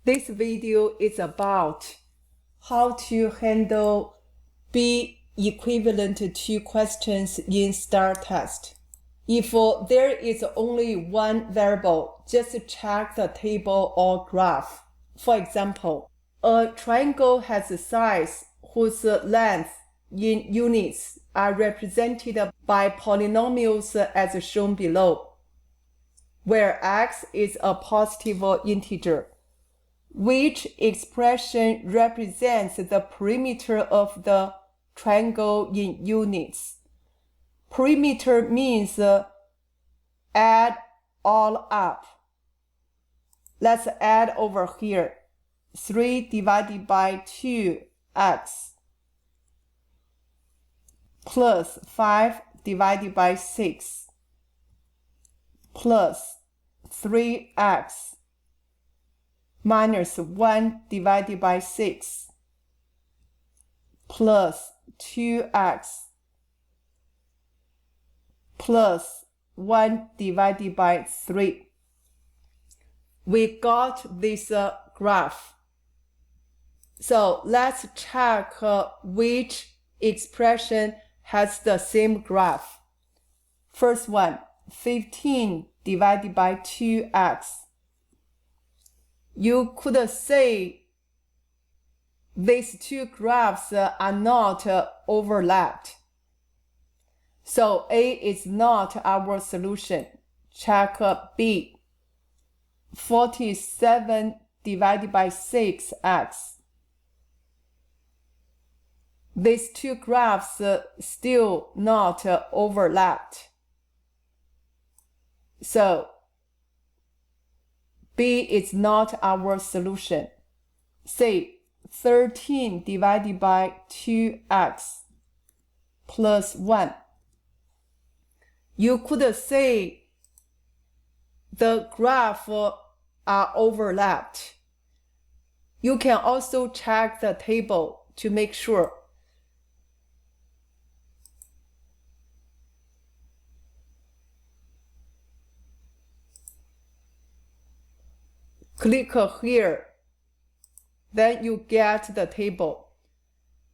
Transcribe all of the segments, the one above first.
This video is about how to handle B equivalent to questions in STAAR test. If there is only one variable, just check the table or graph. For example, a triangle has a size whose length in units are represented by polynomials as shown below, where x is a positive integer. Which expression represents the perimeter of the triangle in units? Perimeter means add all up. Let's add over here. 3 divided by 2x plus 5 divided by 6 plus 3x minus 1 divided by 6 plus 2x plus 1 divided by 3. We got this graph. So let's check which expression has the same graph. First one, 15 divided by 2x. You could say these two graphs are not overlapped. So A is not our solution. Check B. 47 divided by 6x. These two graphs still not overlapped. So B is not our solution. C, 13 divided by 2x plus 1. You could say the graph are overlapped. You can also check the table to make sure. Click here, then you get the table.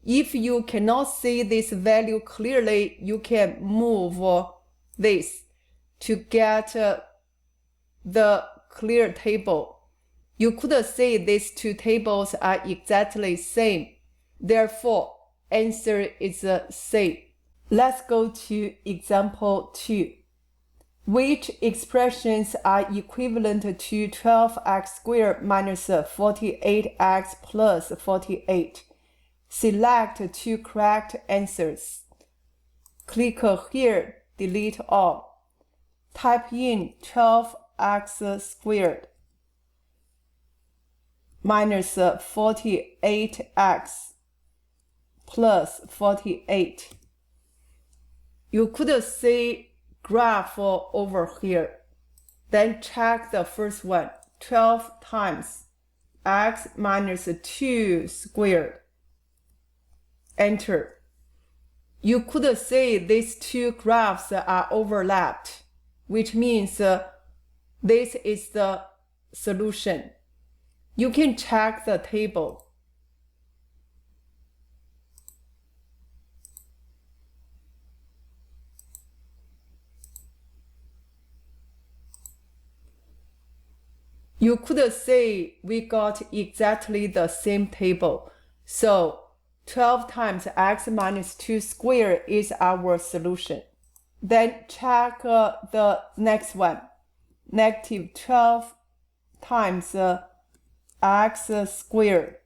If you cannot see this value clearly, you can move this to get the clear table. You could say these two tables are exactly same. Therefore, answer is C. Let's go to example 2. Which expressions are equivalent to 12x squared minus 48x plus 48? Select two correct answers. Click here, delete all. Type in 12x squared minus 48x plus 48. You could see graph over here. Then check the first one. 12 times x minus 2 squared. Enter. You could say these two graphs are overlapped, which means this is the solution. You can check the table. You could say we got exactly the same table. So 12 times x minus 2 squared is our solution. Then check the next one. Negative 12 times x squared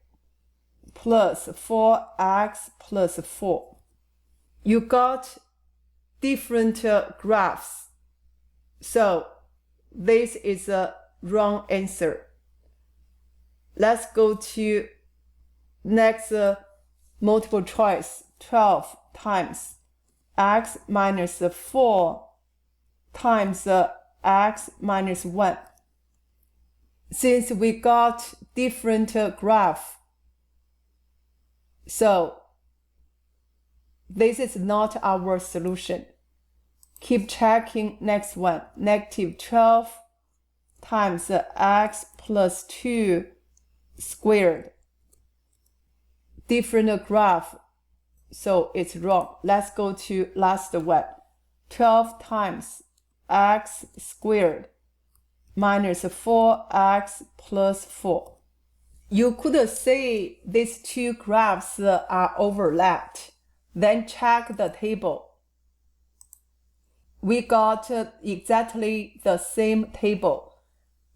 plus 4x plus 4. You got different graphs. So this is a wrong answer. Let's go to next multiple choice. 12 times x minus 4 times x minus 1. Since we got different graph, so this is not our solution. Keep checking next one. Negative 12 times x plus 2 squared. Different graph, so it's wrong. Let's go to last one. 12 times x squared minus 4x plus 4. You could say these two graphs are overlapped. Then check the table. We got exactly the same table.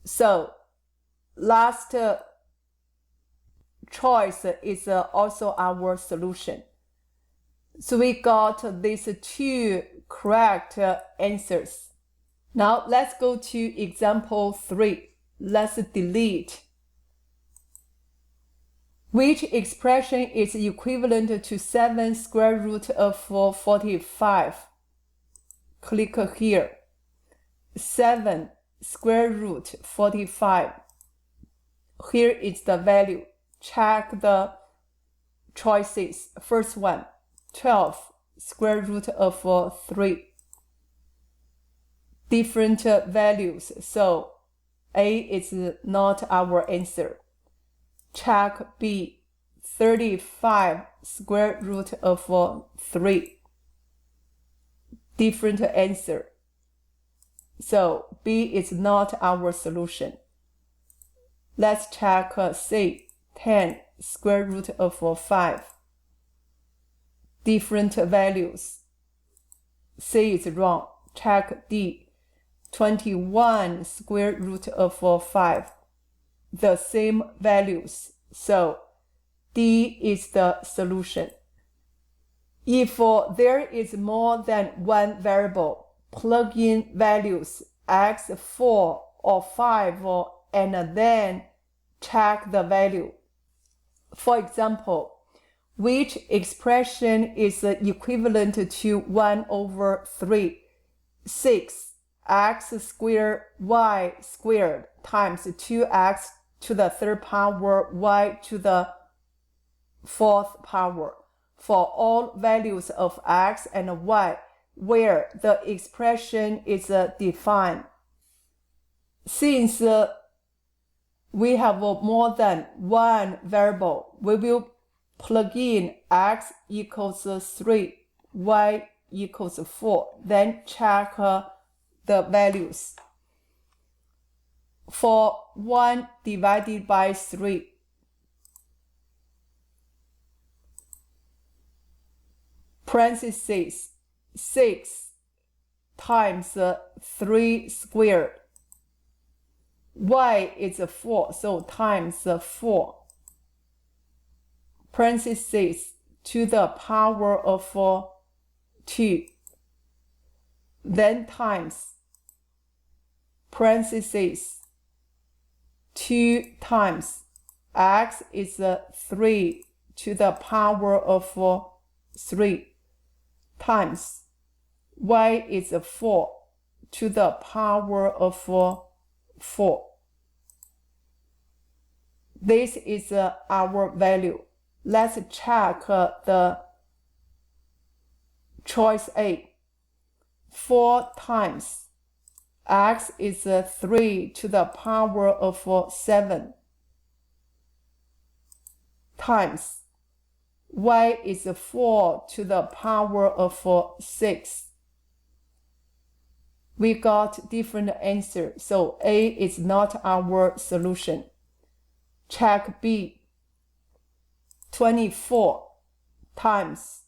So last choice is also our solution. So we got these two correct answers. Now let's go to example 3. Let's delete. Which expression is equivalent to 7 square root of 45? Click here. 7 square root 45. Here is the value. Check the choices. First one, 12 square root of 3. Different values, so A is not our answer. Check B, 35 square root of 3. Different answer. So B is not our solution. Let's check C, 10 square root of 5. Different values. C is wrong. Check D, 21 square root of 5. The same values, so D is the solution. If there is more than one variable, plug in values x, 4 or 5 and then check the value. For example, which expression is equivalent to 1 over 3, 6 x squared y squared times 2x to the third power y to the fourth power for all values of x and y where the expression is defined. Since we have more than one variable, we will plug in x equals 3, y equals 4, then check the values. For 1 divided by 3, parentheses 6 times 3 squared. Y is 4, so times 4. Parentheses to the power of 2. Then times parentheses 2 times x is 3 to the power of 3 times y is 4 to the power of 4. This is our value. Let's check the choice A. 4 times x is 3 to the power of 7 times y is 4 to the power of 6. We got different answers, so A is not our solution. Check B. 24 times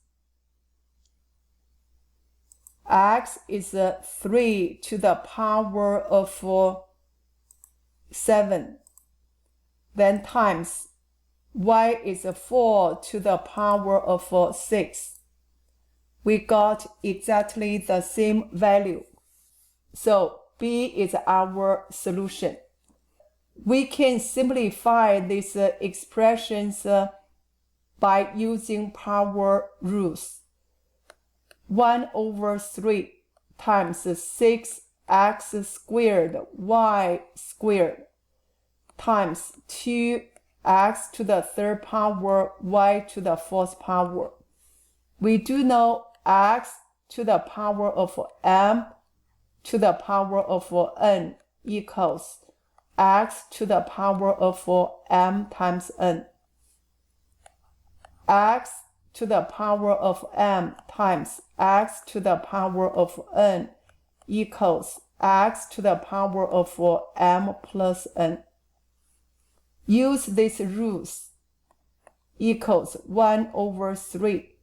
x is 3 to the power of 7. Then times y is 4 to the power of 6. We got exactly the same value. So B is our solution. We can simplify these expressions by using power rules. 1 over 3 times 6x squared y squared times 2x to the third power y to the fourth power. We do know x to the power of m to the power of n equals x to the power of m times n. X to the power of m times x to the power of n equals x to the power of m plus n. Use these rules. Equals 1 over 3.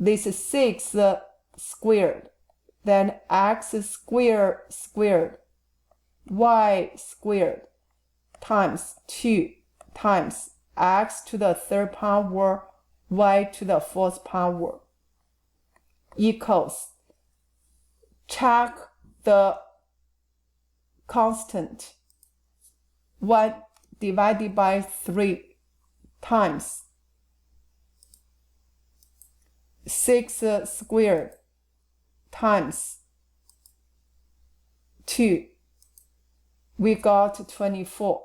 This is 6 squared. Then x squared squared, y squared times 2 times x to the third power, y to the fourth power equals, check the constant, 1 divided by 3 times 6 squared times 2. We got 24.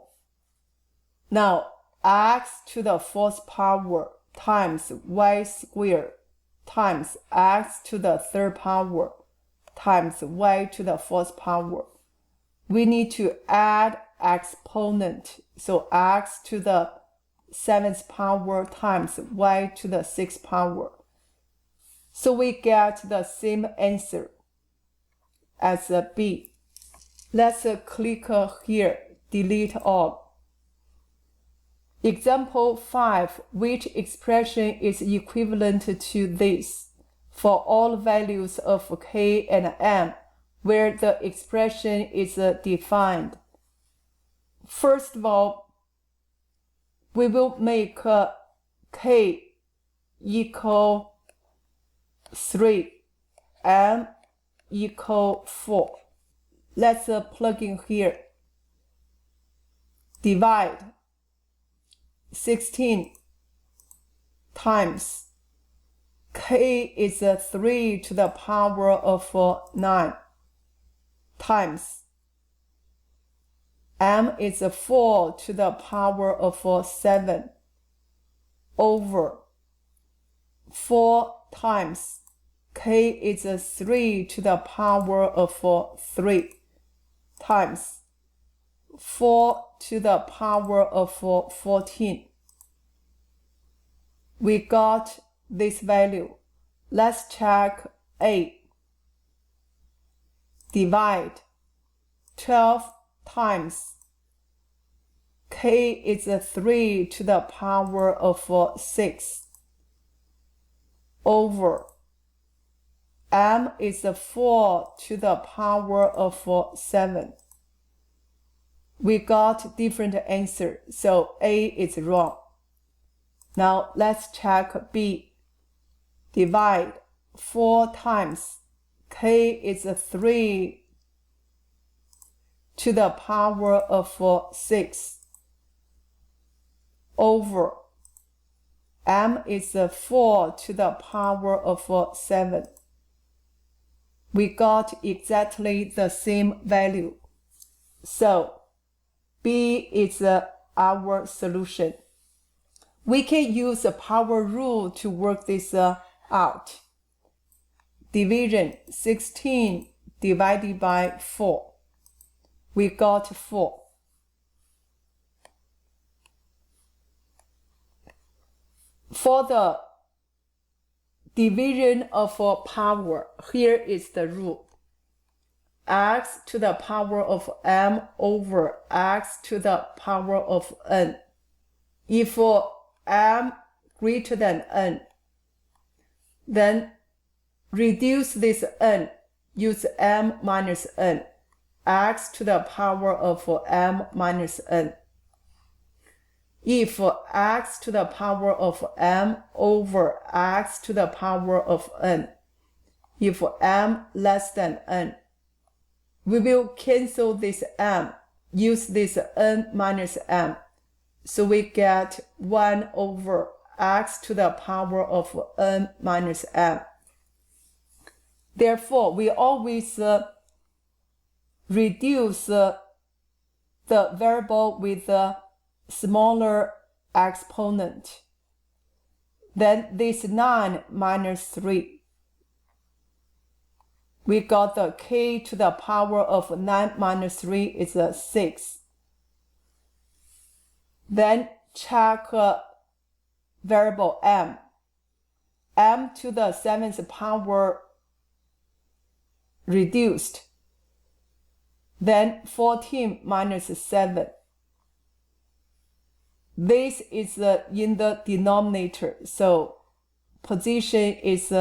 Now, x to the fourth power times y squared times x to the third power times y to the fourth power. We need to add exponent, so x to the 7th power times y to the 6th power. So we get the same answer as B. Let's click here, delete all. Example 5, which expression is equivalent to this for all values of k and m, where the expression is defined? First of all, we will make k equal 3, m equal 4. Let's plug in here. Divide 16 times k is 3 to the power of 9 times m is 4 to the power of 7 over 4 times k is 3 to the power of 3 times 4 to the power of 14. We got this value. Let's check A. Divide 12 times k is 3 to the power of 6 over m is 4 to the power of 7. We got different answer, so A is wrong. Now let's check B. Divide 4 times k is 3 to the power of 6 over m is 4 to the power of 7. We got exactly the same value. So B is our solution. We can use the power rule to work this out. Division 16 divided by 4. We got 4. For the division of power, here is the rule. X to the power of m over x to the power of n. If m greater than n, then reduce this n, use m minus n, x to the power of m minus n. If x to the power of m over x to the power of n, if m less than n, we will cancel this m, use this n minus m. So we get 1 over x to the power of n minus m. Therefore, we always reduce the variable with a smaller exponent. Then this 9 minus 3. we got the k to the power of 9 minus 3 is 6. Then check variable m. M to the 7th power reduced. Then 14 minus 7. This is in the denominator, so position is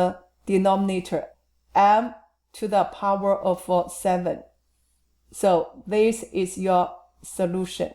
denominator, m to the power of 7. So this is your solution.